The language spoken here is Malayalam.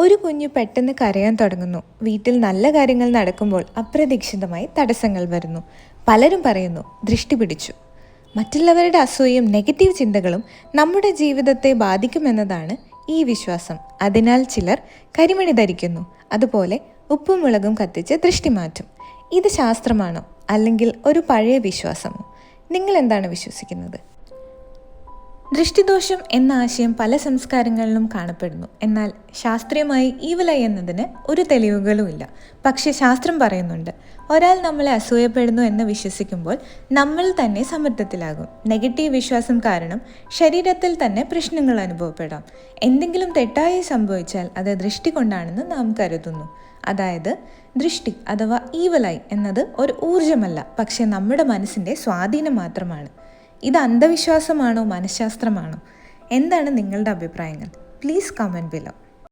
ഒരു കുഞ്ഞു പെട്ടെന്ന് കരയാൻ തുടങ്ങുന്നു. വീട്ടിൽ നല്ല കാര്യങ്ങൾ നടക്കുമ്പോൾ അപ്രതീക്ഷിതമായി തടസ്സങ്ങൾ വരുന്നു. പലരും പറയുന്നു ദൃഷ്ടി പിടിച്ചു. മറ്റുള്ളവരുടെ അസൂയയും നെഗറ്റീവ് ചിന്തകളും നമ്മുടെ ജീവിതത്തെ ബാധിക്കുമെന്നതാണ് ഈ വിശ്വാസം. അതിനാൽ ചിലർ കരിമണി ധരിക്കുന്നു, അതുപോലെ ഉപ്പും മുളകും കത്തിച്ച് ദൃഷ്ടി മാറ്റും. ഇത് ശാസ്ത്രമാണോ അല്ലെങ്കിൽ ഒരു പഴയ വിശ്വാസമോ? നിങ്ങൾ എന്താണ് വിശ്വസിക്കുന്നത്? ദൃഷ്ടിദോഷം എന്ന ആശയം പല സംസ്കാരങ്ങളിലും കാണപ്പെടുന്നു. എന്നാൽ ശാസ്ത്രീയമായി ഈവിൽ ഐ എന്നതിന് ഒരു തെളിവുകളുമില്ല. പക്ഷേ ശാസ്ത്രം പറയുന്നുണ്ട്, ഒരാൾ നമ്മളെ അസൂയപ്പെടുന്നു എന്ന് വിശ്വസിക്കുമ്പോൾ നമ്മൾ തന്നെ സമ്മർദ്ദത്തിലാകും. നെഗറ്റീവ് വിശ്വാസം കാരണം ശരീരത്തിൽ തന്നെ പ്രശ്നങ്ങൾ അനുഭവപ്പെടാം. എന്തെങ്കിലും തെറ്റായി സംഭവിച്ചാൽ അത് ദൃഷ്ടി കൊണ്ടാണെന്ന് നാം കരുതുന്നു. അതായത് ദൃഷ്ടി അഥവാ ഈവിൽ ഐ എന്നത് ഒരു ഊർജ്ജമല്ല, പക്ഷേ നമ്മുടെ മനസ്സിൻ്റെ സ്വാധീനം മാത്രമാണ്. ഇത് അന്ധവിശ്വാസമാണോ മനഃശാസ്ത്രമാണോ? എന്താണ് നിങ്ങളുടെ അഭിപ്രായങ്ങൾ? Please comment below.